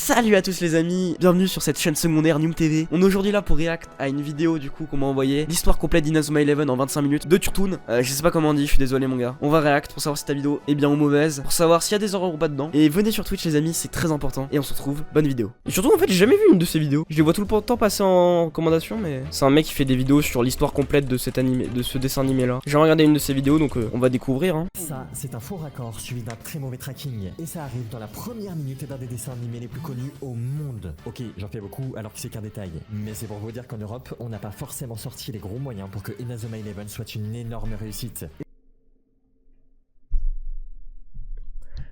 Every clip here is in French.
Salut à tous les amis, bienvenue sur cette chaîne secondaire Noom TV. On est aujourd'hui là pour react à une vidéo du coup qu'on m'a envoyé, l'histoire complète d'Inazuma Eleven en 25 minutes de Turtoon. Je sais pas comment on dit, je suis désolé mon gars. On va react pour savoir si ta vidéo est bien ou mauvaise, pour savoir s'il y a des erreurs ou pas dedans. Et venez sur Twitch les amis, c'est très important. Et on se retrouve, bonne vidéo. Et surtout en fait j'ai jamais vu une de ces vidéos. Je les vois tout le temps passer en recommandation, mais c'est un mec qui fait des vidéos sur l'histoire complète de cet animé, de ce dessin animé là. J'ai regardé une de ces vidéos donc on va découvrir hein. Ça, c'est un faux raccord suivi d'un très mauvais tracking. Et ça arrive dans la première minute d'un des dessins animés les plus connus au monde. Ok, j'en fais beaucoup alors que c'est qu'un détail. Mais c'est pour vous dire qu'en Europe, on n'a pas forcément sorti les gros moyens pour que Inazuma Eleven soit une énorme réussite.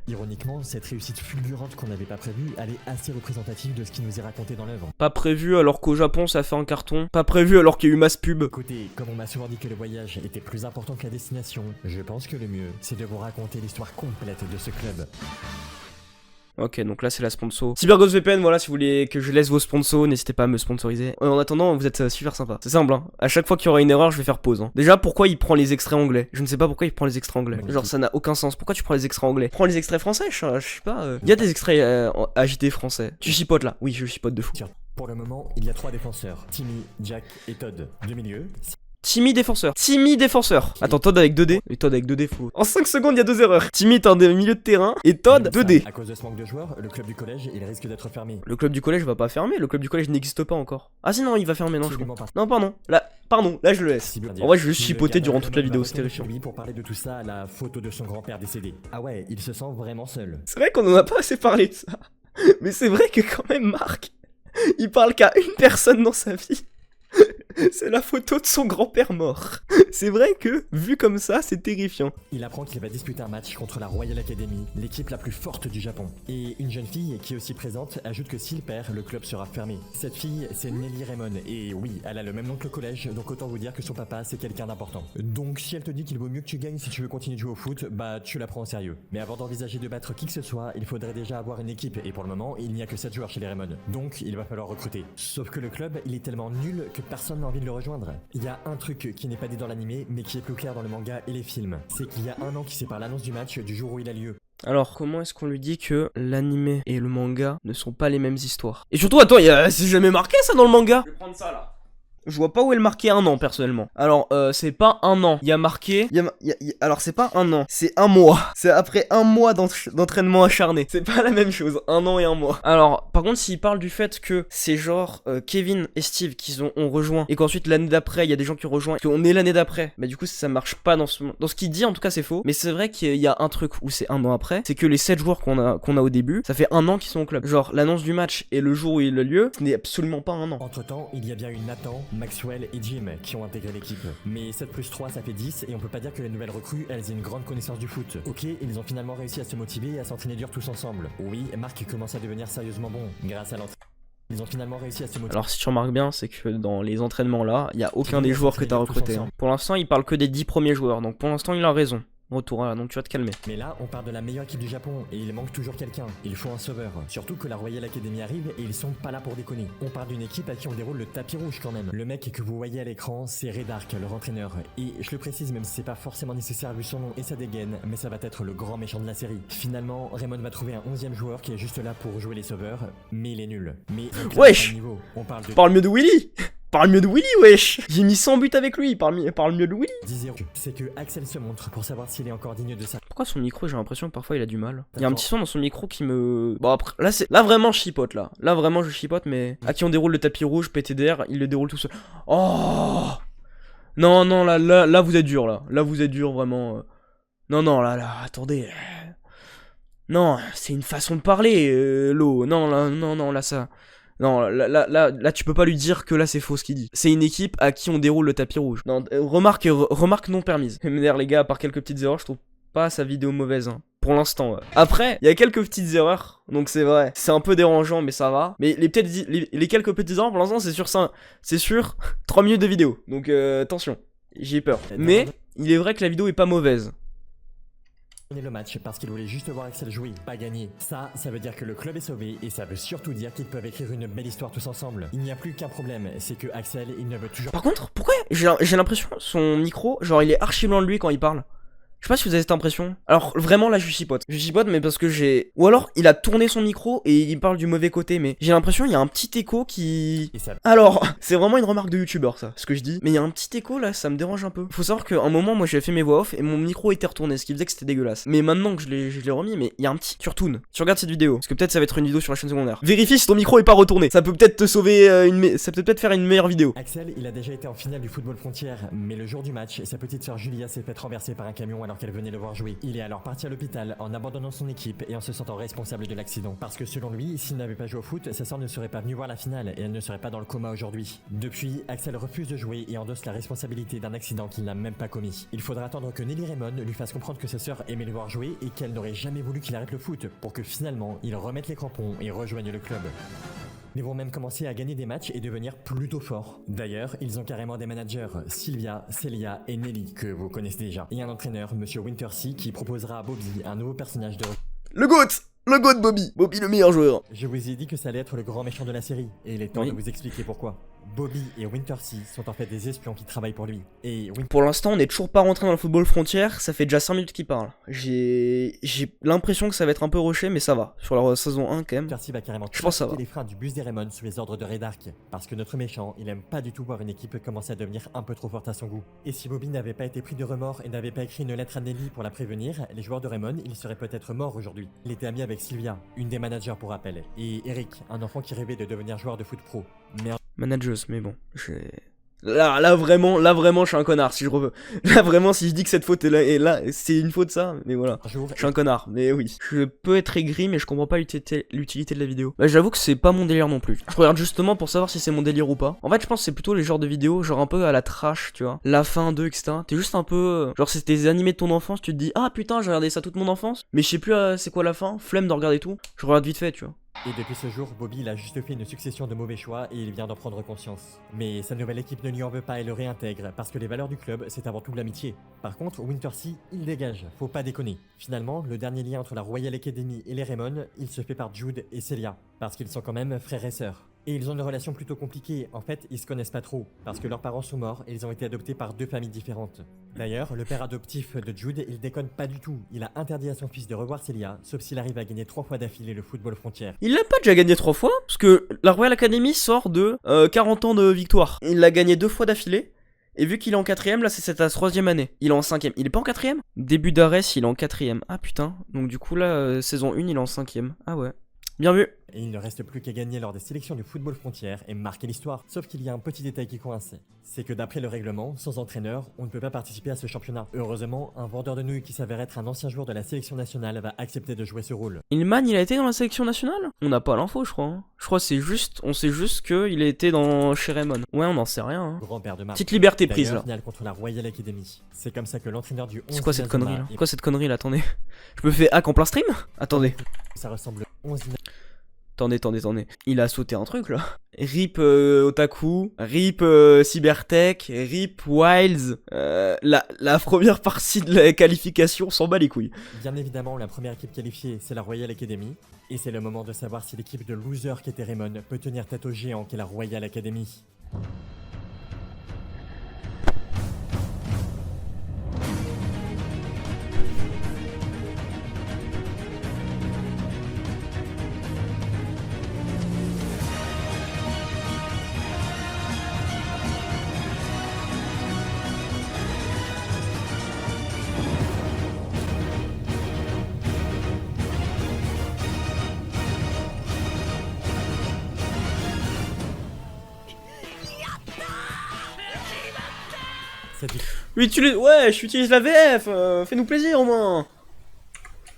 Ironiquement, cette réussite fulgurante qu'on n'avait pas prévue, elle est assez représentative de ce qui nous est raconté dans l'œuvre. Pas prévu alors qu'au Japon ça fait un carton. Pas prévu alors qu'il y a eu masse pub. Écoutez, comme on m'a souvent dit que le voyage était plus important que la destination, je pense que le mieux, c'est de vous raconter l'histoire complète de ce club. Ok, donc là c'est la sponsor. CyberGhost VPN, voilà, si vous voulez que je laisse vos sponsors, n'hésitez pas à me sponsoriser. En attendant, vous êtes super sympa. C'est simple, hein. À chaque fois qu'il y aura une erreur, je vais faire pause. Hein. Déjà, pourquoi il prend les extraits anglais? Je ne sais pas pourquoi il prend les extraits anglais. Genre, ça n'a aucun sens. Pourquoi tu prends les extraits anglais? Prends les extraits français, je sais pas. Il y a des extraits agités français. Tu chipotes là? Oui, je chipote de fou. Tiens, pour le moment, il y a 3 défenseurs, Timmy, Jack et Todd. Du milieu, Timmy défenseur. Timmy défenseur. Attends, Todd avec 2D. Et Todd avec 2D, fou. En 5 secondes, il y a 2 erreurs. Timmy est en milieu de terrain et Todd 2D. À cause de ce manque de joueurs, le club du collège, il risque d'être fermé. Le club du collège va pas fermer. Le club du collège n'existe pas encore. Ah si, non, il va fermer, non, je Absolument crois. pas. Non, pardon, là je le laisse. En vrai, je vais juste chipoter durant toute la vidéo, c'est terrifiant. Pour parler de tout ça, la photo de son grand-père décédé. Ah ouais, il se sent vraiment seul. C'est vrai qu'on en a pas assez parlé de ça. Mais c'est vrai que quand même, Marc, il parle qu'à une personne dans sa vie. C'est la photo de son grand-père mort. C'est vrai que, vu comme ça, c'est terrifiant. Il apprend qu'il va disputer un match contre la Royal Academy, l'équipe la plus forte du Japon. Et une jeune fille qui est aussi présente ajoute que s'il perd, le club sera fermé. Cette fille, c'est Nelly Raymond. Et oui, elle a le même nom que le collège, donc autant vous dire que son papa, c'est quelqu'un d'important. Donc si elle te dit qu'il vaut mieux que tu gagnes si tu veux continuer de jouer au foot, bah tu la prends au sérieux. Mais avant d'envisager de battre qui que ce soit, il faudrait déjà avoir une équipe. Et pour le moment, il n'y a que 7 joueurs chez les Raymond. Donc il va falloir recruter. Sauf que le club, il est tellement nul que personne n'a envie de le rejoindre. Il y a un truc qui n'est pas dit dans l'animé, mais qui est plus clair dans le manga et les films. C'est qu'il y a un an qui sépare l'annonce du match du jour où il a lieu. Alors, comment est-ce qu'on lui dit que l'anime et le manga ne sont pas les mêmes histoires? Et surtout, attends, c'est jamais marqué ça dans le manga? Je vais prendre ça là. Je vois pas où est le marqué un an personnellement. Alors c'est pas un an. Il y a marqué. Alors c'est pas un an. C'est un mois. C'est après un mois d'entraînement acharné. C'est pas la même chose. Un an et un mois. Alors par contre s'il parle du fait que c'est genre Kevin et Steve qui ont rejoint et qu'ensuite l'année d'après il y a des gens qui ont rejoint, qu'on est l'année d'après, bah du coup ça marche pas dans ce qu'il dit en tout cas c'est faux. Mais c'est vrai qu'il y a un truc où c'est un an après. C'est que les 7 joueurs qu'on a au début, ça fait un an qu'ils sont au club. Genre l'annonce du match et le jour où il a lieu, ce n'est absolument pas un an. Entre temps il y a bien eu Nathan, Maxwell et Jim qui ont intégré l'équipe. Mais 7 plus 3 ça fait 10 et on peut pas dire que les nouvelles recrues elles aient une grande connaissance du foot. Ok, ils ont finalement réussi à se motiver et à s'entraîner dur tous ensemble. Oui, Marc commence à devenir sérieusement bon grâce à l'entraînement. Ils ont finalement réussi à se motiver. Alors si tu remarques bien, c'est que dans les entraînements là, il y a aucun des joueurs que t'as recruté. Hein. Pour l'instant, il parle que des 10 premiers joueurs, donc pour l'instant, il a raison. Retour là, donc tu vas te calmer. Mais là, on parle de la meilleure équipe du Japon et il manque toujours quelqu'un. Il faut un sauveur. Surtout que la Royal Academy arrive et ils sont pas là pour déconner. On parle d'une équipe à qui on déroule le tapis rouge quand même. Le mec que vous voyez à l'écran, c'est Redark, leur entraîneur. Et je le précise même si c'est pas forcément nécessaire vu son nom et sa dégaine, mais ça va être le grand méchant de la série. Finalement, Raymond va trouver un 11e joueur qui est juste là pour jouer les sauveurs, mais il est nul. Mais wesh, on parle de... Parle mieux de Willy. Parle mieux de Willy, wesh. J'ai mis 100 buts avec lui, parle mieux de Willy. 10-0. C'est que Axel se montre pour savoir s'il est encore digne de ça. Pourquoi son micro, j'ai l'impression que parfois il a du mal. Il y a un petit son dans son micro qui me... Bon après, là vraiment je chipote là. Là vraiment je chipote mais... À qui on déroule le tapis rouge, PTDR, il le déroule tout seul. Oh non, là vous êtes dur là. Là vous êtes dur vraiment. Non, là, attendez. Non, c'est une façon de parler, l'eau. Non, là ça... Non, là, tu peux pas lui dire que là c'est faux ce qu'il dit. C'est une équipe à qui on déroule le tapis rouge. Non, remarque non permise. Mais d'ailleurs les gars, à part quelques petites erreurs, je trouve pas sa vidéo mauvaise. Hein. Pour l'instant. Ouais. Après, il y a quelques petites erreurs, donc c'est vrai. C'est un peu dérangeant, mais ça va. Mais les quelques petites erreurs, pour l'instant, c'est sur 3 minutes de vidéo. Donc attention, j'ai peur. Mais il est vrai que la vidéo est pas mauvaise. Le match parce qu'il voulait juste voir Axel jouer, pas gagner. Ça veut dire que le club est sauvé et ça veut surtout dire qu'ils peuvent écrire une belle histoire tous ensemble. Il n'y a plus qu'un problème, c'est que Axel, il ne veut toujours... Par contre, pourquoi j'ai l'impression son micro, genre il est archi loin de lui quand il parle. Je sais pas si vous avez cette impression. Alors vraiment là je chipote. Je chipote mais parce que j'ai... Ou alors il a tourné son micro et il parle du mauvais côté, mais j'ai l'impression il y a un petit écho qui... Et ça... Alors, c'est vraiment une remarque de youtubeur ça, ce que je dis. Mais il y a un petit écho là, ça me dérange un peu. Faut savoir qu'à un moment moi j'ai fait mes voix off et mon micro était retourné, ce qui faisait que c'était dégueulasse. Mais maintenant que je l'ai remis, mais il y a un petit... Tu retournes, tu regardes cette vidéo, parce que peut-être ça va être une vidéo sur la chaîne secondaire. Vérifie si ton micro est pas retourné. Ça peut peut-être te sauver ça peut peut-être faire une meilleure vidéo. Axel, il a déjà été en finale du football frontière, mais le jour du match, sa petite sœur Julia s'est fait renverser par un camion alors qu'elle venait le voir jouer. Il est alors parti à l'hôpital en abandonnant son équipe et en se sentant responsable de l'accident. Parce que selon lui, s'il n'avait pas joué au foot, sa sœur ne serait pas venue voir la finale et elle ne serait pas dans le coma aujourd'hui. Depuis, Axel refuse de jouer et endosse la responsabilité d'un accident qu'il n'a même pas commis. Il faudra attendre que Nelly Raymond lui fasse comprendre que sa sœur aimait le voir jouer et qu'elle n'aurait jamais voulu qu'il arrête le foot pour que finalement il remette les crampons et rejoigne le club. Ils vont même commencer à gagner des matchs et devenir plutôt forts. D'ailleurs, ils ont carrément des managers, Sylvia, Celia et Nelly, que vous connaissez déjà. Et un entraîneur, Monsieur Wintersea, qui proposera à Bobby un nouveau personnage de... Le GOAT Bobby. Bobby le meilleur joueur. Je vous ai dit que ça allait être le grand méchant de la série, et il est temps de vous expliquer pourquoi. Bobby et Wintersea sont en fait des espions qui travaillent pour lui. Et pour l'instant, on n'est toujours pas rentré dans le football frontière, ça fait déjà 5 minutes qu'il parle. J'ai l'impression que ça va être un peu rushé, mais ça va. Sur la saison 1 quand même. Wintersea va carrément je pense ça va. les freins du bus des Raymond sous les ordres de Red Ark, parce que notre méchant, il aime pas du tout voir une équipe commencer à devenir un peu trop forte à son goût. Et si Bobby n'avait pas été pris de remords et n'avait pas écrit une lettre à Nelly pour la prévenir, les joueurs de Raymond, ils seraient peut-être morts aujourd'hui. Il était ami avec Sylvia, une des managers pour rappel, et Eric, un enfant qui rêvait de devenir joueur de foot pro. Mais manageuse, mais bon, là vraiment, je suis un connard, si je veux. Là vraiment, si je dis que cette faute est là, c'est une faute ça, mais voilà. Je suis un connard, mais oui. Je peux être aigri, mais je comprends pas l'utilité de la vidéo. Bah, j'avoue que c'est pas mon délire non plus. Je regarde justement pour savoir si c'est mon délire ou pas. En fait, je pense que c'est plutôt les genres de vidéos, genre un peu à la trash, tu vois. La fin 2, etc. T'es juste un peu... Genre, c'était des animés de ton enfance, tu te dis, ah putain, j'ai regardé ça toute mon enfance, mais je sais plus c'est quoi la fin, flemme de regarder tout. Je regarde vite fait, tu vois. Et depuis ce jour, Bobby il a juste fait une succession de mauvais choix et il vient d'en prendre conscience. Mais sa nouvelle équipe ne lui en veut pas et le réintègre parce que les valeurs du club c'est avant tout l'amitié. Par contre, Wintersea, il dégage, faut pas déconner. Finalement, le dernier lien entre la Royal Academy et les Raymond, il se fait par Jude et Celia, parce qu'ils sont quand même frères et sœurs. Et ils ont une relation plutôt compliquée, en fait ils se connaissent pas trop, parce que leurs parents sont morts et ils ont été adoptés par 2 familles différentes. D'ailleurs, le père adoptif de Jude, il déconne pas du tout, il a interdit à son fils de revoir Celia, sauf s'il arrive à gagner 3 fois d'affilée le football frontière. Il l'a pas déjà gagné 3 fois, parce que la Royal Academy sort de 40 ans de victoire. Il l'a gagné 2 fois d'affilée. Et vu qu'il est en 4ème, là c'est sa 3ème année. Il est en 5ème. Il est pas en 4ème? Début d'arrêt, il est en 4ème. Ah putain. Donc du coup là, saison 1, il est en 5ème. Ah ouais. Bien vu. Et il ne reste plus qu'à gagner lors des sélections du football frontière et marquer l'histoire. Sauf qu'il y a un petit détail qui coince. C'est que d'après le règlement, sans entraîneur, on ne peut pas participer à ce championnat. Heureusement, un vendeur de nouilles qui s'avère être un ancien joueur de la sélection nationale va accepter de jouer ce rôle. Ilman, il a été dans la sélection nationale? On n'a pas l'info, je crois. Hein. Je crois c'est juste, on sait juste qu'il a été chez Raymond. Ouais, on n'en sait rien. Hein. Grand-père de Marc. Petite liberté prise là. Finale contre la Royal Academy. C'est comme ça que l'entraîneur du 11 C'est quoi cette connerie là? Quoi cette connerie là? Attendez. Je me fais hack en plein stream? Attendez. Ça ressemble 11 Attendez. Il a sauté un truc là. RIP Otaku, RIP Cybertech, RIP Wilds. La première partie de la qualification, on s'en bat les couilles. Bien évidemment, la première équipe qualifiée, c'est la Royal Academy. Et c'est le moment de savoir si l'équipe de losers qu'était Raymond peut tenir tête au géant qu'est la Royal Academy. Ouais, j'utilise la VF, fais-nous plaisir au moins.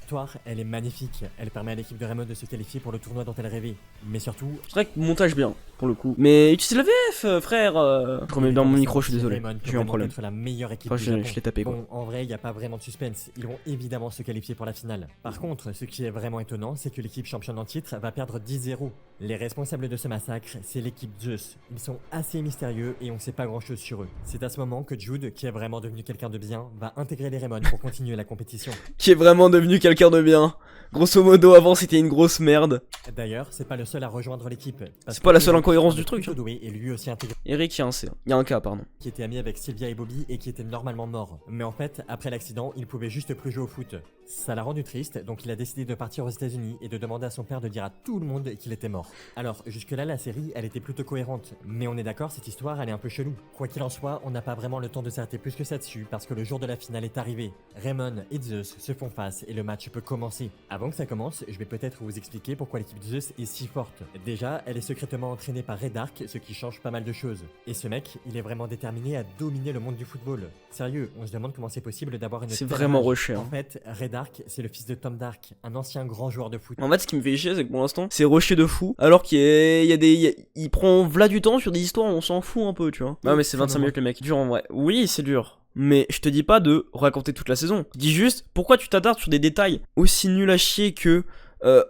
Victoire, elle est magnifique. Elle permet à l'équipe de Raymond de se qualifier pour le tournoi dont elle rêvait. Mais surtout... C'est vrai que montage bien, pour le coup. Mais utilise la VF, frère. Je remets bien mon micro, je suis désolé. J'ai eu un problème. La meilleure équipe je l'ai tapé quoi. Bon, en vrai, il n'y a pas vraiment de suspense. Ils vont évidemment se qualifier pour la finale. Par contre, ce qui est vraiment étonnant, c'est que l'équipe championne en titre va perdre 10-0. Les responsables de ce massacre, c'est l'équipe Zeus. Ils sont assez mystérieux et on sait pas grand chose sur eux. C'est à ce moment que Jude, qui est vraiment devenu quelqu'un de bien, va intégrer les Raymond pour continuer la compétition. Qui est vraiment devenu quelqu'un de bien. Grosso modo, avant c'était une grosse merde. D'ailleurs, c'est pas le seul à rejoindre l'équipe. C'est pas la seule incohérence du truc. Doué et lui aussi intégré. Eric, il y a un C. Il y a un K, pardon. Qui était ami avec Sylvia et Bobby et qui était normalement mort. Mais en fait, après l'accident, il pouvait juste plus jouer au foot. Ça l'a rendu triste, donc il a décidé de partir aux États-Unis et de demander à son père de dire à tout le monde qu'il était mort. Alors, jusque-là, la série, elle était plutôt cohérente. Mais on est d'accord, cette histoire, elle est un peu chelou. Quoi qu'il en soit, on n'a pas vraiment le temps de s'arrêter plus que ça dessus parce que le jour de la finale est arrivé. Raymond et Zeus se font face et le match peut commencer. Avant que ça commence, je vais peut-être vous expliquer pourquoi l'équipe de Zeus est si forte. Déjà, elle est secrètement entraînée par Red Ark, ce qui change pas mal de choses. Et ce mec, il est vraiment déterminé à dominer le monde du football. Sérieux, on se demande comment c'est possible d'avoir une C'est telle vraiment rage. rushé, hein. En fait, Red Ark, c'est le fils de Tom Dark, un ancien grand joueur de foot. En fait, ce qui me fait chier, c'est que pour l'instant, c'est rushé de fou. Alors il prend v'là du temps sur des histoires, on s'en fout un peu, tu vois. Non, mais c'est 25 minutes, le mec. Dur en vrai. Oui, c'est dur. Mais je te dis pas de raconter toute la saison. Je dis juste, pourquoi tu t'attardes sur des détails aussi nuls à chier que.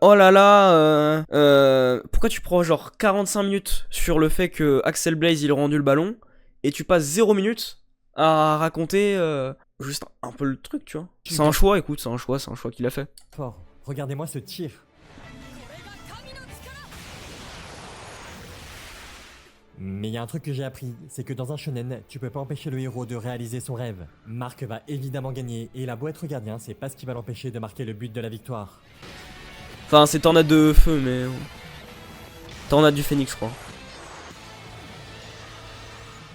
Oh là là, pourquoi tu prends genre 45 minutes sur le fait que Axel Blaze il a rendu le ballon et tu passes 0 minutes à raconter juste un peu le truc, tu vois. C'est un choix, écoute, c'est un choix qu'il a fait. Fort. Regardez-moi ce tir. Mais il y a un truc que j'ai appris, c'est que dans un shonen, tu peux pas empêcher le héros de réaliser son rêve. Mark va évidemment gagner, et il a beau être gardien, c'est pas ce qui va l'empêcher de marquer le but de la victoire. Enfin, c'est tornade de feu, mais. Tornade du phénix, je crois.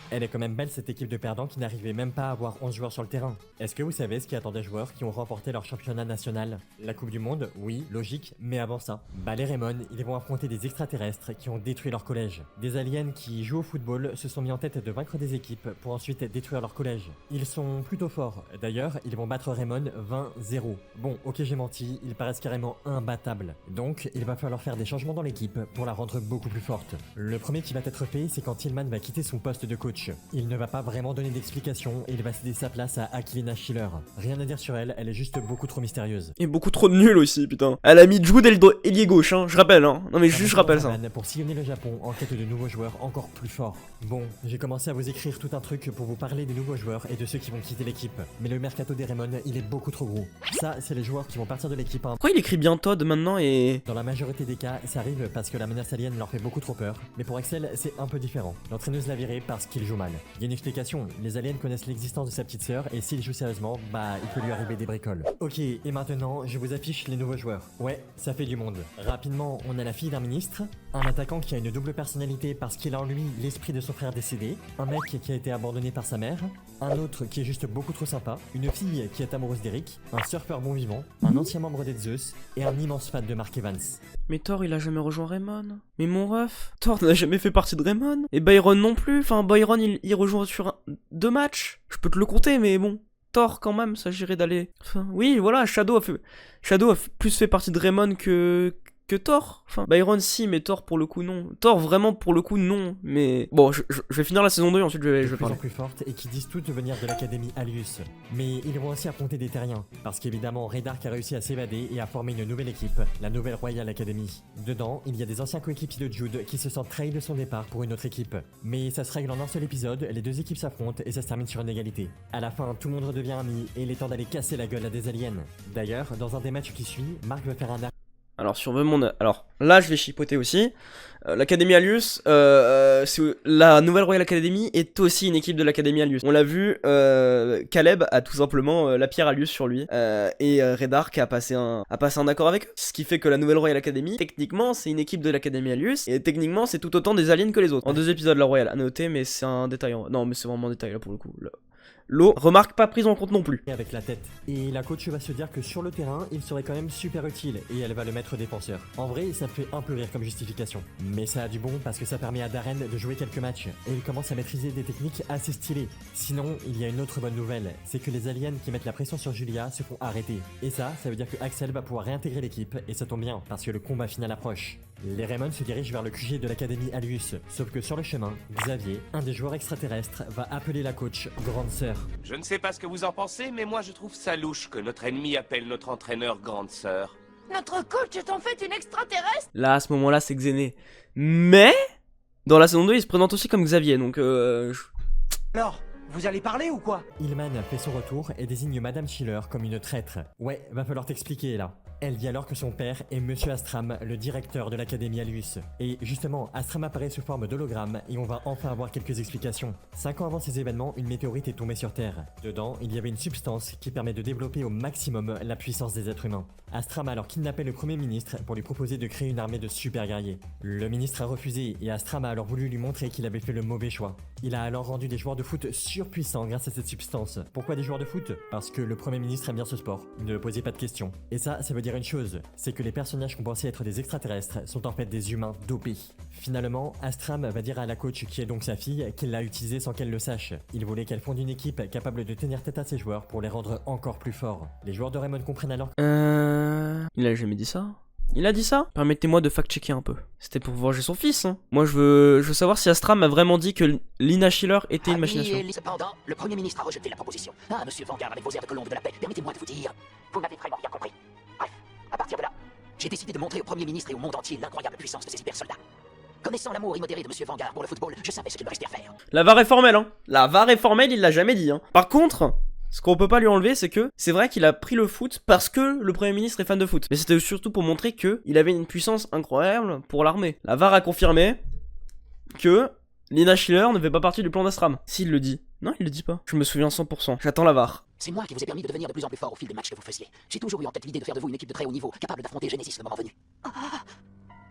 Elle est quand même belle cette équipe de perdants qui n'arrivait même pas à avoir 11 joueurs sur le terrain. Est-ce que vous savez ce qui attend des joueurs qui ont remporté leur championnat national? La Coupe du Monde, oui, logique, mais avant ça, les Raymond, ils vont affronter des extraterrestres qui ont détruit leur collège. Des aliens qui jouent au football se sont mis en tête de vaincre des équipes pour ensuite détruire leur collège. Ils sont plutôt forts, d'ailleurs, ils vont battre Raymond 20-0. Bon, ok j'ai menti, ils paraissent carrément imbattables. Donc, il va falloir faire des changements dans l'équipe pour la rendre beaucoup plus forte. Le premier qui va être fait, c'est quand Tillman va quitter son poste de coach. Il ne va pas vraiment donner d'explication et il va céder sa place à Aquilina Schiller. Rien à dire sur elle, elle est juste beaucoup trop mystérieuse. Et beaucoup trop nulle aussi, putain. Elle a mis Jude ailier gauche, hein, je rappelle, hein. Non mais juste je rappelle ça. Pour sillonner le Japon en quête de nouveaux joueurs encore plus forts. Bon, j'ai commencé à vous écrire tout un truc pour vous parler des nouveaux joueurs et de ceux qui vont quitter l'équipe. Mais le mercato des Raymond, il est beaucoup trop gros. Ça, c'est les joueurs qui vont partir de l'équipe. Pourquoi il écrit bien Todd maintenant et... Dans la majorité des cas, ça arrive parce que la menace alien leur fait beaucoup trop peur. Mais pour Axel, c'est un peu différent. L'entraîneuse l'a viré parce qu'il joue mal. Il y a une explication, les aliens connaissent l'existence de sa petite sœur et s'il joue sérieusement, il peut lui arriver des bricoles. Ok, et maintenant, je vous affiche les nouveaux joueurs. Ouais, ça fait du monde. Rapidement, on a la fille d'un ministre, un attaquant qui a une double personnalité parce qu'il a en lui l'esprit de son frère décédé, un mec qui a été abandonné par sa mère, un autre qui est juste beaucoup trop sympa, une fille qui est amoureuse d'Eric, un surfeur bon vivant, un ancien membre des Zeus et un immense fan de Mark Evans. Mais Thor il a jamais rejoint Raymond. Mais mon ref, Thor n'a jamais fait partie de Raymond. Et Byron non plus, enfin Byron il rejoint sur 2 matchs. Je peux te le compter mais bon. Thor quand même, ça j'irait d'aller. Enfin, oui voilà, Shadow a plus fait partie de Raymond que Thor. Enfin, Byron si, mais Thor pour le coup non. Thor vraiment pour le coup non. Mais bon, je vais finir la saison 2 et ensuite je vais parler. Plus fortes et qui disent toutes venir de l'académie Alius. Mais ils vont aussi affronter des terriens. Parce qu'évidemment, Red Ark a réussi à s'évader et à former une nouvelle équipe, la nouvelle Royal Academy. Dedans, il y a des anciens coéquipiers de Jude qui se sentent trahis de son départ pour une autre équipe. Mais ça se règle en un seul épisode, les deux équipes s'affrontent et ça se termine sur une égalité. À la fin, tout le monde redevient ami et il est temps d'aller casser la gueule à des aliens. D'ailleurs, dans un des matchs qui suit, Mark va faire un Alors sur le monde, alors là je vais chipoter aussi. L'Académie Alius, la nouvelle Royal Academy est aussi une équipe de l'Académie Alius. On l'a vu, Caleb a tout simplement la pierre Alius sur lui et Red Ark a passé un accord avec eux. Ce qui fait que la nouvelle Royal Academy, techniquement c'est une équipe de l'Académie Alius et techniquement c'est tout autant des aliens que les autres. En 2 épisodes la Royal à noter, mais c'est un détail. Non mais c'est vraiment un détail là pour le coup. L'eau, remarque pas prise en compte non plus. Avec la tête. Et la coach va se dire que sur le terrain, il serait quand même super utile et elle va le mettre défenseur. En vrai, ça me fait un peu rire comme justification. Mais ça a du bon parce que ça permet à Darren de jouer quelques matchs et il commence à maîtriser des techniques assez stylées. Sinon, il y a une autre bonne nouvelle, c'est que les aliens qui mettent la pression sur Julia se font arrêter. Et ça veut dire que Axel va pouvoir réintégrer l'équipe et ça tombe bien parce que le combat final approche. Les Raymond se dirigent vers le QG de l'Académie Alius, sauf que sur le chemin, Xavier, un des joueurs extraterrestres, va appeler la coach Grande Sœur. Je ne sais pas ce que vous en pensez, mais moi je trouve ça louche que notre ennemi appelle notre entraîneur Grande Sœur. Notre coach est en fait une extraterrestre? Là, à ce moment-là, c'est Xéné. Mais, dans la saison 2, il se présente aussi comme Xavier, donc Alors, vous allez parler ou quoi? Hillman fait son retour et désigne Madame Schiller comme une traître. Ouais, va falloir t'expliquer là. Elle dit alors que son père est Monsieur Astram, le directeur de l'Académie Alius. Et justement, Astram apparaît sous forme d'hologramme et on va enfin avoir quelques explications. 5 ans avant ces événements, une météorite est tombée sur Terre. Dedans, il y avait une substance qui permet de développer au maximum la puissance des êtres humains. Astram a alors kidnappé le Premier ministre pour lui proposer de créer une armée de super guerriers. Le ministre a refusé et Astram a alors voulu lui montrer qu'il avait fait le mauvais choix. Il a alors rendu des joueurs de foot surpuissants grâce à cette substance. Pourquoi des joueurs de foot? Parce que le Premier ministre aime bien ce sport. Ne posez pas de questions. Et ça veut dire une chose, c'est que les personnages qu'on pensait être des extraterrestres sont en fait des humains dopés. Finalement, Astram va dire à la coach, qui est donc sa fille, qu'il l'a utilisée sans qu'elle le sache. Il voulait qu'elle fonde une équipe capable de tenir tête à ses joueurs pour les rendre encore plus forts. Les joueurs de Raymond comprennent alors Il a jamais dit ça? Il a dit ça? Permettez-moi de fact-checker un peu. C'était pour venger son fils, hein. Moi, je veux savoir si Astram a vraiment dit que Lina Schiller était une machination. Cependant, le Premier ministre a rejeté la proposition. Ah, monsieur Vanguard, avec vos airs de colombe de la paix, permettez-moi de vous dire, vous m'avez vraiment bien compris. Bref, à partir de là, j'ai décidé de montrer au Premier ministre et au monde entier l'incroyable puissance de ces hyper soldats. Connaissant l'amour immodéré de monsieur Vanguard pour le football, je savais ce qu'il me restait à faire. La VAR est formelle, hein. La VAR est formelle, il l'a jamais dit, hein. Par contre, ce qu'on peut pas lui enlever, c'est que c'est vrai qu'il a pris le foot parce que le Premier ministre est fan de foot. Mais c'était surtout pour montrer que il avait une puissance incroyable pour l'armée. La VAR a confirmé que Lina Schiller ne fait pas partie du plan d'Astram. S'il le dit. Non, il le dit pas. Je me souviens 100%. J'attends la VAR. C'est moi qui vous ai permis de devenir de plus en plus fort au fil des matchs que vous faisiez. J'ai toujours eu en tête l'idée de faire de vous une équipe de très haut niveau, capable d'affronter Genesis le moment venu.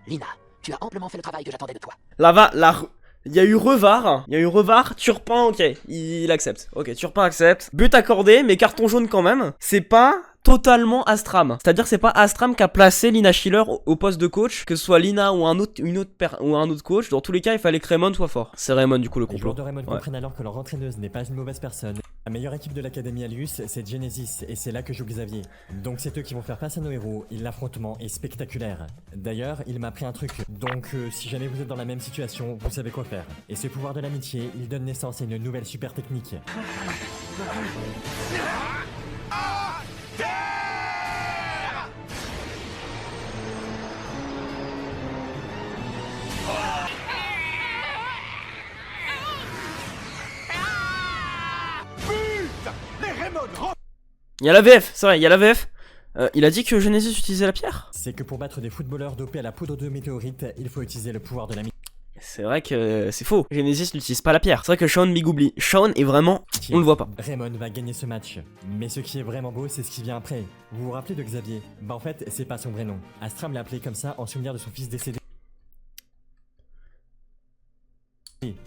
Lina, tu as amplement fait le travail que j'attendais de toi. Il y a eu Revar, Turpin, ok, il accepte. Ok, Turpin accepte. But accordé, mais carton jaune quand même. C'est pas totalement Astram. C'est-à-dire c'est pas Astram qui a placé Lina Schiller au poste de coach, que ce soit Lina ou un autre coach. Dans tous les cas, il fallait que Raymond soit fort. C'est Raymond du coup le Les complot. joueurs de Raymond comprennent alors que leur entraîneuse n'est pas une mauvaise personne. La meilleure équipe de l'Académie Alius, c'est Genesis, et c'est là que joue Xavier. Donc c'est eux qui vont faire face à nos héros, et l'affrontement est spectaculaire. D'ailleurs, il m'a appris un truc, donc si jamais vous êtes dans la même situation, vous savez quoi faire. Et ce pouvoir de l'amitié, il donne naissance à une nouvelle super technique. Il y a la VF, c'est vrai, il y a la VF. Il a dit que Genesis utilisait la pierre. C'est que pour battre des footballeurs dopés à la poudre de météorite, il faut utiliser le pouvoir de l'amitié. C'est vrai que c'est faux. Genesis n'utilise pas la pierre. C'est vrai que Shaun Bigoubli. Shaun est vraiment... On le voit pas. Raymond va gagner ce match. Mais ce qui est vraiment beau, c'est ce qui vient après. Vous vous rappelez de Xavier? Bah en fait, c'est pas son vrai nom. Astram l'a appelé comme ça en souvenir de son fils décédé.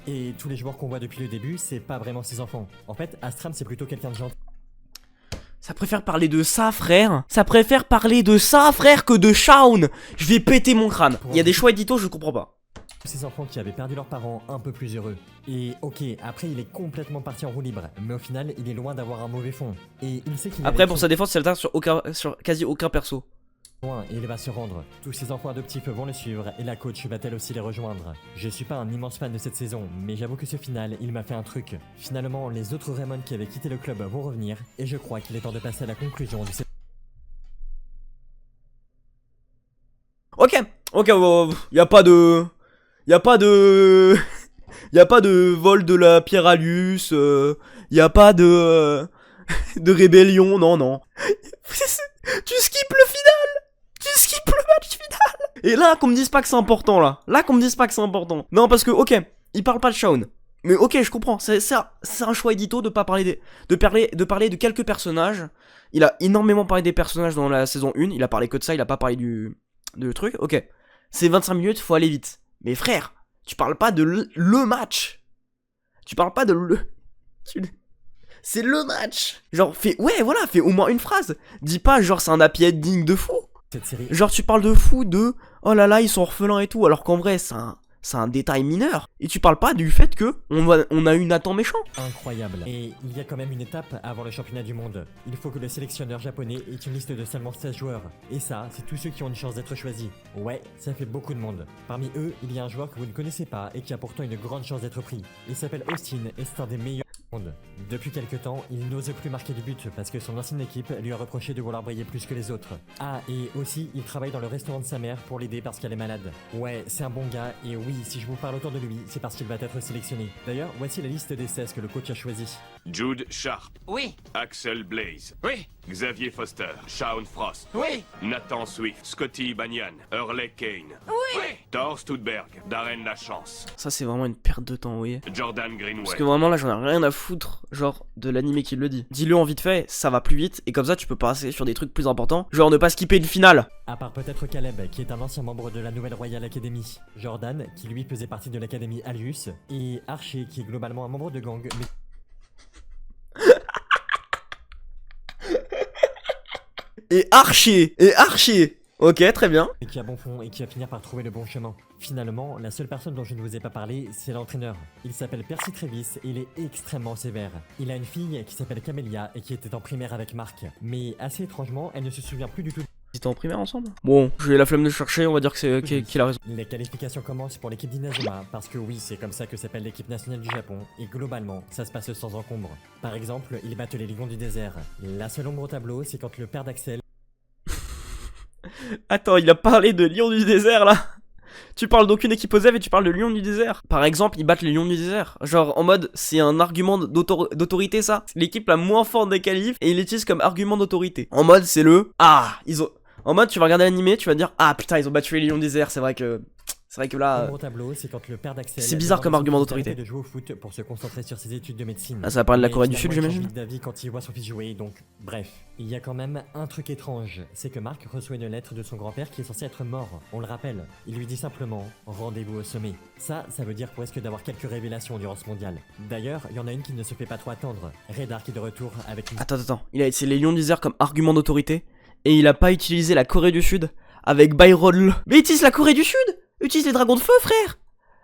Et tous les joueurs qu'on voit depuis le début, c'est pas vraiment ses enfants. En fait, Astram, c'est plutôt quelqu'un de gentil. Ça préfère parler de ça, frère. Ça préfère parler de ça, frère, que de Shaun. Je vais péter mon crâne. Il y a des choix éditos, je comprends pas. Ces enfants qui avaient perdu leurs parents un peu plus heureux. Et ok, après il est complètement parti en roue libre, mais au final il est loin d'avoir un mauvais fond. Et il sait qu'il Après pour sa défense, c'est le sur quasi aucun perso. loin et il va se rendre. Tous ses enfants adoptifs vont le suivre et la coach va-t-elle aussi les rejoindre. Je suis pas un immense fan de cette saison, mais j'avoue que ce final, il m'a fait un truc. Finalement, les autres Raymond qui avaient quitté le club vont revenir et je crois qu'il est temps de passer à la conclusion de cette... Ok, y a pas de... Y a pas de vol de la pierre Alius, y a pas de rébellion, non. Tu skippes le final. Tu skippes le match final. Et là, qu'on me dise pas que c'est important, là. Non, parce que, ok, il parle pas de Shaun. Mais ok, je comprends, c'est un choix édito de pas parler de parler de quelques personnages. Il a énormément parlé des personnages dans la saison 1, il a parlé que de ça, il a pas parlé de truc. Ok, c'est 25 minutes, faut aller vite. Mais frère, tu parles pas de le match. Tu parles pas de C'est le match. Genre, fais au moins une phrase. Dis pas, genre, c'est un happy ending de fou. Cette série... Genre, tu parles de fou, oh là là, ils sont orphelins et tout, alors qu'en vrai, c'est un détail mineur. Et tu parles pas du fait que on a eu Nathan méchant. Incroyable. Et il y a quand même une étape avant le championnat du monde. Il faut que le sélectionneur japonais ait une liste de seulement 16 joueurs. Et ça, c'est tous ceux qui ont une chance d'être choisis. Ouais, ça fait beaucoup de monde. Parmi eux, il y a un joueur que vous ne connaissez pas et qui a pourtant une grande chance d'être pris. Il s'appelle Austin et c'est un des meilleurs... Depuis quelque temps, il n'ose plus marquer du but parce que son ancienne équipe lui a reproché de vouloir briller plus que les autres. Ah, et aussi, il travaille dans le restaurant de sa mère pour l'aider parce qu'elle est malade. Ouais, c'est un bon gars, et oui, si je vous parle autour de lui, c'est parce qu'il va être sélectionné. D'ailleurs, voici la liste des 16 que le coach a choisi. Jude Sharp, Oui, Axel Blaze, oui, Xavier Foster, Shaun Frost, oui, Nathan Swift, Scotty Banyan, Hurley Kane, oui. Thor Studberg, Darren Lachance, Ça, c'est vraiment une perte de temps, vous voyez. Jordan Greenway. Parce que vraiment là j'en ai rien à foutre, genre de l'animé qui le dit. Dis-le en vite fait, ça va plus vite, et comme ça tu peux passer sur des trucs plus importants, genre ne pas skipper une finale. À part peut-être Caleb, qui est un ancien membre de la nouvelle Royal Academy. Jordan, qui lui faisait partie de l'académie Alius. Et Archie, qui est globalement un membre de gang, mais Et Archie. Ok, très bien. qui a bon fond et qui va finir par trouver le bon chemin. Finalement, la seule personne dont je ne vous ai pas parlé, c'est l'entraîneur. Il s'appelle Percy Travis et il est extrêmement sévère. Il a une fille qui s'appelle Camélia et qui était en primaire avec Marc. Mais assez étrangement, elle ne se souvient plus du tout. Ils étaient en primaire ensemble. Bon, j'ai la flemme de chercher, on va dire que c'est qu'il a raison. Les qualifications commencent pour l'équipe d'Inazuma, parce que oui, c'est comme ça que s'appelle l'équipe nationale du Japon, et globalement, ça se passe sans encombre. Par exemple, ils battent les Lions du désert. La seule ombre au tableau, c'est quand le père d'Axel Attends, il a parlé de Lion du désert là. Tu parles d'aucune équipe OSEF et tu parles de Lion du désert. Par exemple, ils battent les Lions du désert. Genre en mode, c'est un argument d'autorité ça. C'est l'équipe la moins forte des qualifs et ils l'utilisent comme argument d'autorité. En mode, c'est le ils ont. En mode, tu vas regarder l'animé, tu vas dire putain, ils ont battu les Lions du désert. C'est vrai que là. Au tableau, c'est quand le père d'Axel C'est bizarre comme argument d'autorité. de jouer au foot pour se concentrer sur ses études de médecine. Ah, ça va parler de la Mais Corée du Sud, finalement, il j'imagine. change d'avis quand il voit son fils jouer, donc bref. Il y a quand même un truc étrange, c'est que Marc reçoit une lettre de son grand-père qui est censé être mort. On le rappelle. Il lui dit simplement rendez-vous au sommet. Ça veut dire presque d'avoir quelques révélations durant ce mondial. D'ailleurs, il y en a une qui ne se fait pas trop attendre. Redar qui est de retour avec une Attends. Il a utilisé les Lions du désert comme argument d'autorité et il a pas utilisé la Corée du Sud avec Byron. Mais utilise la Corée du Sud. Utilise les dragons de feu, frère.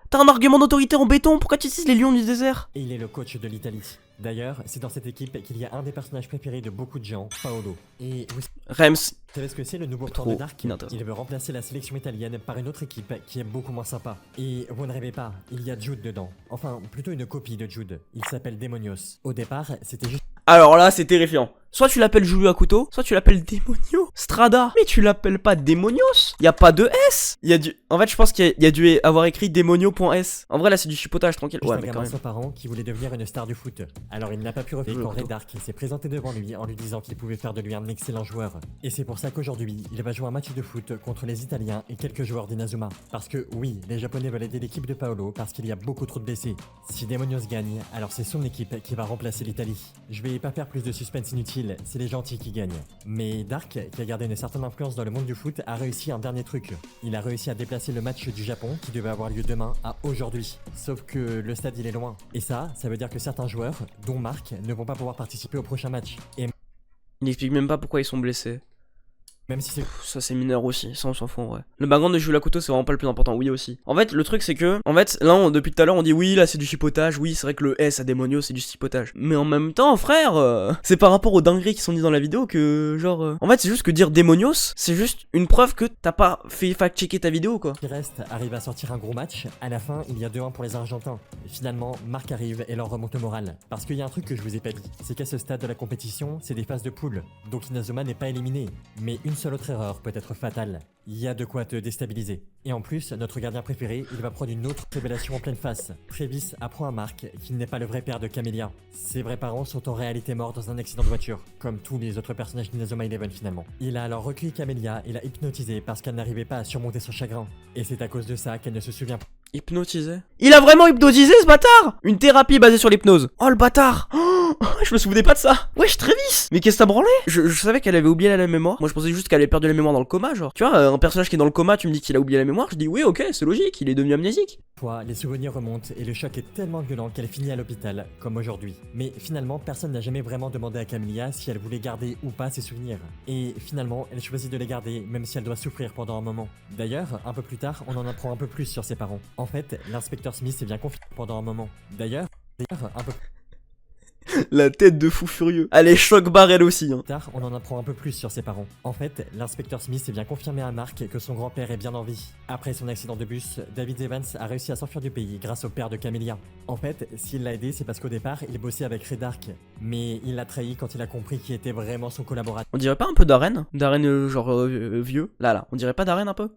T'as un argument d'autorité en béton, pourquoi tu utilises les lions du désert? Et il est le coach de l'Italie. D'ailleurs, c'est dans cette équipe qu'il y a un des personnages préférés de beaucoup de gens, Paolo. Et vous Rems. savez ce que c'est le nouveau plan Trop de Dark? inintéressant. Il veut remplacer la sélection italienne par une autre équipe qui est beaucoup moins sympa. Et vous ne rêvez pas, il y a Jude dedans. Enfin, plutôt une copie de Jude. Il s'appelle Demonios. Au départ, c'était juste Alors là, c'est terrifiant. Soit tu l'appelles Juju à couteau, soit tu l'appelles Demonio. Strada. Mais tu l'appelles pas Demonios. Y a pas de S. Y a du. En fait, je pense qu'il y a dû avoir écrit Demonio.s. En vrai, là, c'est du chipotage tranquille. Ouais, un mais quand gamin même. sans parents qui voulait devenir une star du foot. Alors il n'a pas pu refuser quand Red Dark s'est présenté devant lui en lui disant qu'il pouvait faire de lui un excellent joueur. Et c'est pour ça qu'aujourd'hui, il va jouer un match de foot contre les Italiens et quelques joueurs d'Inazuma. Parce que oui, les Japonais veulent aider l'équipe de Paolo parce qu'il y a beaucoup trop de blessés. Si Demonios gagne, alors c'est son équipe qui va remplacer l'Italie. Je vais pas faire plus de suspense inutile, c'est les gentils qui gagnent. Mais Dark, qui a gardé une certaine influence dans le monde du foot, a réussi un dernier truc. Il a réussi à déplacer le match du Japon qui devait avoir lieu demain à aujourd'hui. Sauf que le stade il est loin. Et ça veut dire que certains joueurs, dont Marc, ne vont pas pouvoir participer au prochain match. Et Il explique même pas pourquoi ils sont blessés. même si c'est Ça c'est mineur aussi, ça on s'en fout en vrai. Le background de Juju à couteau c'est vraiment pas le plus important, oui aussi. En fait le truc c'est que, là depuis tout à l'heure on dit oui là c'est du chipotage, oui c'est vrai que le S à Demonio c'est du chipotage. Mais en même temps frère, c'est par rapport aux dingueries qui sont dites dans la vidéo que genre... En fait c'est juste que dire Demonios, c'est juste une preuve que t'as pas fait fact-checker ta vidéo quoi. qui reste arrive à sortir un gros match, à la fin il y a 2-1 pour les Argentins. Et finalement, Marc arrive et leur remonte le moral. Parce qu'il y a un truc que je vous ai pas dit, c'est qu'à ce stade de la compétition, c'est des phases de poule. Donc Inazuma n'est pas éliminé. Mais une seule autre erreur peut être fatale. Il y a de quoi te déstabiliser. Et en plus, notre gardien préféré, il va prendre une autre révélation en pleine face. Travis apprend à Marc qu'il n'est pas le vrai père de Camélia. Ses vrais parents sont en réalité morts dans un accident de voiture, comme tous les autres personnages d'Inazuma Eleven finalement. Il a alors recueilli Camélia et l'a hypnotisée parce qu'elle n'arrivait pas à surmonter son chagrin. Et c'est à cause de ça qu'elle ne se souvient pas. Hypnotisé. Il a vraiment hypnotisé ce bâtard. Une thérapie basée sur l'hypnose. Oh le bâtard. Je me souvenais pas de ça. Wesh Travis. Mais qu'est-ce que t'as branlé? Je savais qu'elle avait oublié la mémoire. Moi je pensais juste qu'elle avait perdu la mémoire dans le coma genre. Tu vois un personnage qui est dans le coma, tu me dis qu'il a oublié la mémoire, je dis oui ok c'est logique, il est devenu amnésique. Fois, les souvenirs remontent et le choc est tellement violent qu'elle finit à l'hôpital, comme aujourd'hui. Mais finalement, personne n'a jamais vraiment demandé à Camélia si elle voulait garder ou pas ses souvenirs. Et finalement, elle choisit de les garder, même si elle doit souffrir pendant un moment. D'ailleurs, un peu plus tard, on en apprend un peu plus sur ses parents. En fait, l'inspecteur Smith vient confier pendant un moment. D'ailleurs, un peu La tête de fou furieux. Allez, choc barre elle aussi. Hein. Tard, on en apprend un peu plus sur ses parents. En fait, l'inspecteur Smith est bien confirmé à Mark que son grand-père est bien en vie. Après son accident de bus, David Evans a réussi à s'enfuir du pays grâce au père de Camélia. En fait, s'il l'a aidé, c'est parce qu'au départ, il bossait avec Ray Dark. Mais il l'a trahi quand il a compris qui était vraiment son collaborateur. On dirait pas un peu Darren? Darren genre vieux? Là, on dirait pas Darren un peu?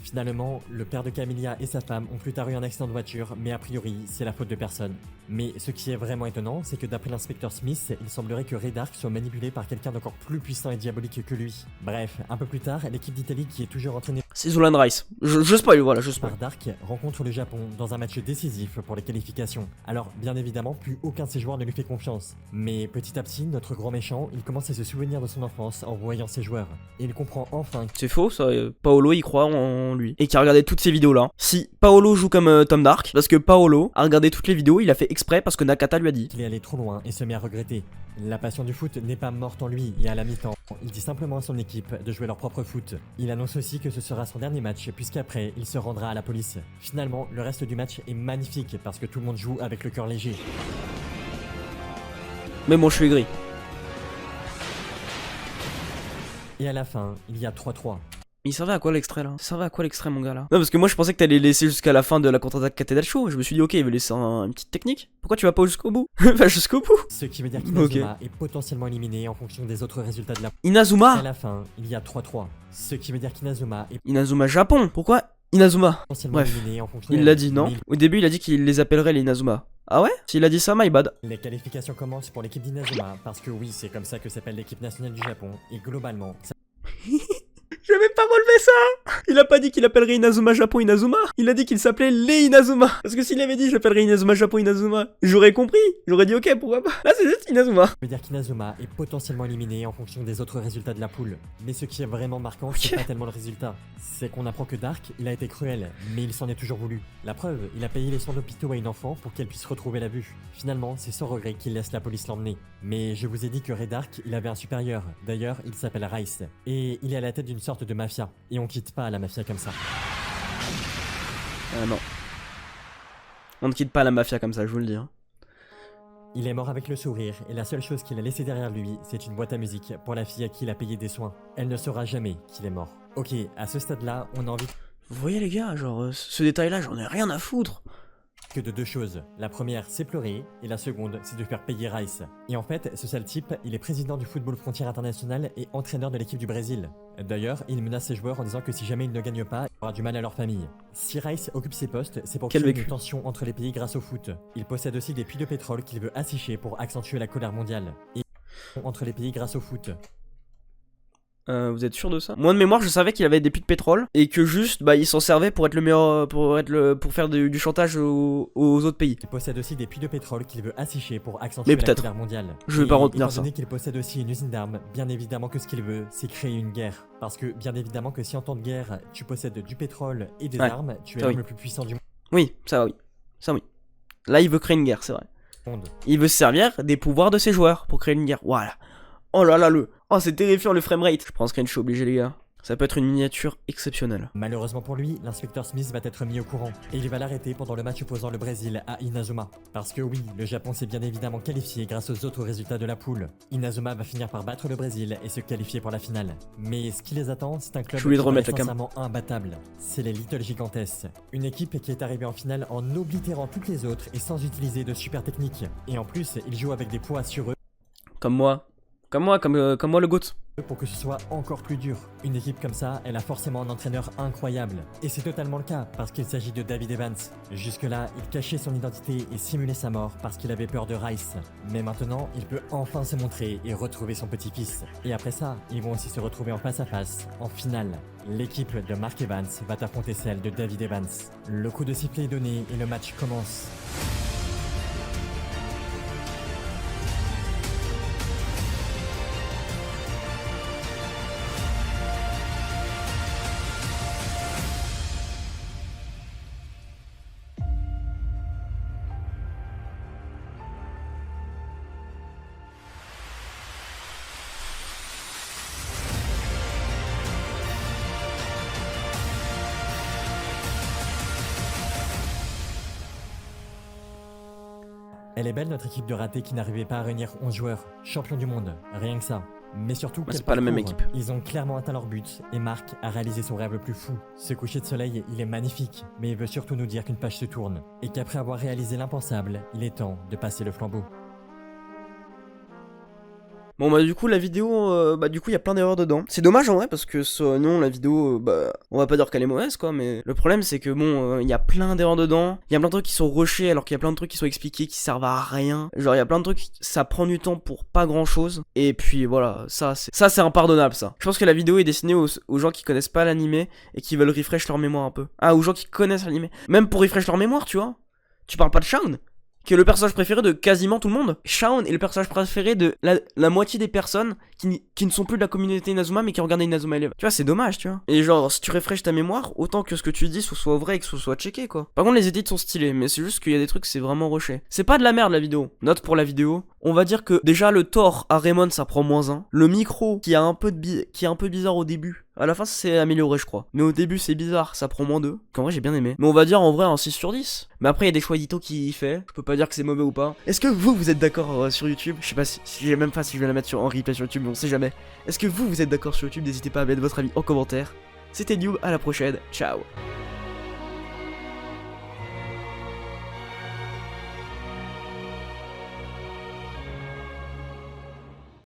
Finalement, le père de Camélia et sa femme ont plus tard eu un accident de voiture, mais a priori, c'est la faute de personne. Mais ce qui est vraiment étonnant, c'est que d'après l'inspecteur Smith, il semblerait que Ray Dark soit manipulé par quelqu'un d'encore plus puissant et diabolique que lui. Bref, un peu plus tard, l'équipe d'Italie qui est toujours entraînée C'est Zolan Rice. Je spoil, voilà, je spoil. par Dark rencontre le Japon dans un match décisif pour les qualifications. Alors, bien évidemment, plus aucun de ses joueurs ne lui fait confiance. Mais petit à petit, notre grand méchant, il commence à se souvenir de son enfance en voyant ses joueurs. Et il comprend enfin C'est faux, ça. Paolo, il croit en lui. Et qui a regardé toutes ces vidéos-là. Si Paolo joue comme Tom Dark, parce que Paolo a regardé toutes les vidéos, il a fait exprès parce que Nakata lui a dit. qu'il est allé trop loin et se met à regretter. La passion du foot n'est pas morte en lui et à la mi-temps, il dit simplement à son équipe de jouer leur propre foot. Il annonce aussi que ce sera son dernier match puisqu'après, il se rendra à la police. Finalement, le reste du match est magnifique parce que tout le monde joue avec le cœur léger. Mais bon, je suis aigri. Et à la fin, il y a 3-3. Mais il servait à quoi l'extrait là? Ça servait à quoi l'extrait, mon gars là? Non, parce que moi je pensais que t'allais laisser jusqu'à la fin de la contre-attaque Cathedral Show. Je me suis dit, ok, il veut laisser une petite technique. Pourquoi tu vas pas jusqu'au bout? Enfin, jusqu'au bout. Ce qui veut dire qu'Inazuma est potentiellement éliminé en fonction des autres résultats de la... À Inazuma? la fin, il y a 3-3. Ce qui veut dire qu'Inazuma est Inazuma Japon. Pourquoi Inazuma? potentiellement Bref. éliminé en fonction Il l'a dit, non? Au début, il a dit qu'il les appellerait les Inazuma. Ah ouais? S'il a dit ça, my bad. Les qualifications commencent pour l'équipe d'Inazuma parce que oui, c'est comme ça que s'appelle l'équipe nationale du Japon et globalement, ça Je vais pas relever ça. Il a pas dit qu'il appellerait Inazuma Japon Inazuma. Il a dit qu'il s'appelait les Inazuma. Parce que s'il avait dit j'appellerais Inazuma Japon Inazuma, j'aurais compris. J'aurais dit ok, pourquoi pas. Là c'est juste Inazuma. veut dire qu'Inazuma est potentiellement éliminé en fonction des autres résultats de la poule. Mais ce qui est vraiment marquant, Ok. c'est pas tellement le résultat. C'est qu'on apprend que Dark, il a été cruel, mais il s'en est toujours voulu. La preuve, il a payé les soins d'hôpitaux à une enfant pour qu'elle puisse retrouver la vue. Finalement, c'est sans regret qu'il laisse la police l'emmener. Mais je vous ai dit que Ray Dark, il avait un supérieur. D'ailleurs, il s'appelle Rice. Et il est à la tête d'une sorte de mafia. Et on quitte pas la mafia comme ça. Non. On ne quitte pas la mafia comme ça, je vous le dis. Hein. Il est mort avec le sourire, et la seule chose qu'il a laissée derrière lui, c'est une boîte à musique pour la fille à qui il a payé des soins. Elle ne saura jamais qu'il est mort. Ok, à ce stade-là, on a envie Vous voyez les gars, genre ce détail-là, j'en ai rien à foutre. que de deux choses. La première, c'est pleurer, et la seconde, c'est de faire payer Rice. Et en fait, ce sale type, il est président du Football Frontière International et entraîneur de l'équipe du Brésil. D'ailleurs, il menace ses joueurs en disant que si jamais ils ne gagnent pas, il aura du mal à leur famille. Si Rice occupe ses postes, c'est pour Quel créer vécu. une tension entre les pays grâce au foot. Il possède aussi des puits de pétrole qu'il veut assécher pour accentuer la colère mondiale. Et entre les pays grâce au foot. Vous êtes sûr de ça? Moi de mémoire, je savais qu'il avait des puits de pétrole et que juste, bah, il s'en servait pour être le meilleur, pour faire du chantage aux autres pays. Il possède aussi des puits de pétrole qu'il veut assécher pour accentuer Mais la peut-être. colère mondiale. Je vais pas Et retenir étant ça. donné qu'il possède aussi une usine d'armes, bien évidemment que ce qu'il veut, c'est créer une guerre. Parce que bien évidemment que si en temps de guerre, tu possèdes du pétrole et des Ouais. armes, tu es Ça, l'homme oui. le plus puissant du Oui, ça oui. Ça oui. Là, il veut créer une guerre, c'est vrai. monde. Il veut se servir des pouvoirs de ses joueurs pour créer une guerre. Voilà. Oh là là, Oh, c'est terrifiant le framerate. Je prends un screen, je suis obligé, les gars. Ça peut être une miniature exceptionnelle. Malheureusement pour lui, l'inspecteur Smith va être mis au courant et il va l'arrêter pendant le match opposant le Brésil à Inazuma. Parce que oui, le Japon s'est bien évidemment qualifié grâce aux autres résultats de la poule. Inazuma va finir par battre le Brésil et se qualifier pour la finale. Mais ce qui les attend, c'est un club Je voulais qui te remettre est la cam. sincèrement imbattable. C'est les Little Gigantes. Une équipe qui est arrivée en finale en oblitérant toutes les autres et sans utiliser de super techniques. Et en plus, ils jouent avec des poids sur eux. Comme moi. Comme moi le GOAT. Pour que ce soit encore plus dur. Une équipe comme ça, elle a forcément un entraîneur incroyable. Et c'est totalement le cas, parce qu'il s'agit de David Evans. Jusque-là, il cachait son identité et simulait sa mort parce qu'il avait peur de Rice. Mais maintenant, il peut enfin se montrer et retrouver son petit-fils. Et après ça, ils vont aussi se retrouver en face à face, en finale. L'équipe de Mark Evans va affronter celle de David Evans. Le coup de sifflet est donné et le match commence. Elle est belle notre équipe de ratés qui n'arrivait pas à réunir 11 joueurs, champions du monde, rien que ça. Mais surtout, Bah, quel c'est pas la même parcours. équipe. Ils ont clairement atteint leur but et Marc a réalisé son rêve le plus fou. Ce coucher de soleil, il est magnifique, mais il veut surtout nous dire qu'une page se tourne et qu'après avoir réalisé l'impensable, il est temps de passer le flambeau. Bon bah du coup la vidéo, du coup il y a plein d'erreurs dedans. C'est dommage en vrai parce que non la vidéo, on va pas dire qu'elle est mauvaise quoi, mais le problème c'est que bon, il y a plein d'erreurs dedans. Il y a plein de trucs qui sont rushés alors qu'il y a plein de trucs qui sont expliqués qui servent à rien. Genre il y a plein de trucs, ça prend du temps pour pas grand chose. Et puis voilà, ça c'est impardonnable ça. Je pense que la vidéo est destinée aux gens qui connaissent pas l'animé et qui veulent refresh leur mémoire un peu. Ah, aux gens qui connaissent l'animé. Même pour refresh leur mémoire, tu vois. Tu parles pas de Shaun, qui est le personnage préféré de quasiment tout le monde. Shaun est le personnage préféré de la moitié des personnes qui ne sont plus de la communauté Inazuma mais qui regardaient Inazuma Eleven. Tu vois, c'est dommage, tu vois. Et genre, si tu refresh ta mémoire, autant que ce que tu dis soit vrai et que ce soit checké, quoi. Par contre, les edits sont stylés, mais c'est juste qu'il y a des trucs, c'est vraiment rushé. C'est pas de la merde, la vidéo. Note pour la vidéo. On va dire que déjà, le tort à Raymond, ça prend -1. Le micro, qui est un peu bizarre au début. À la fin, c'est amélioré, je crois. Mais au début, c'est bizarre, ça prend -2. Qu'en vrai, j'ai bien aimé. Mais on va dire en vrai un 6 sur 10. Mais après, il y a des choix édito qui y fait. Je peux pas dire que c'est mauvais ou pas. Est-ce que vous êtes d'accord sur YouTube? Je sais pas si j'ai même pas si je vais la mettre en replay sur YouTube, mais on sait jamais. Est-ce que vous êtes d'accord sur YouTube? N'hésitez pas à mettre votre avis en commentaire. C'était New, à la prochaine. Ciao.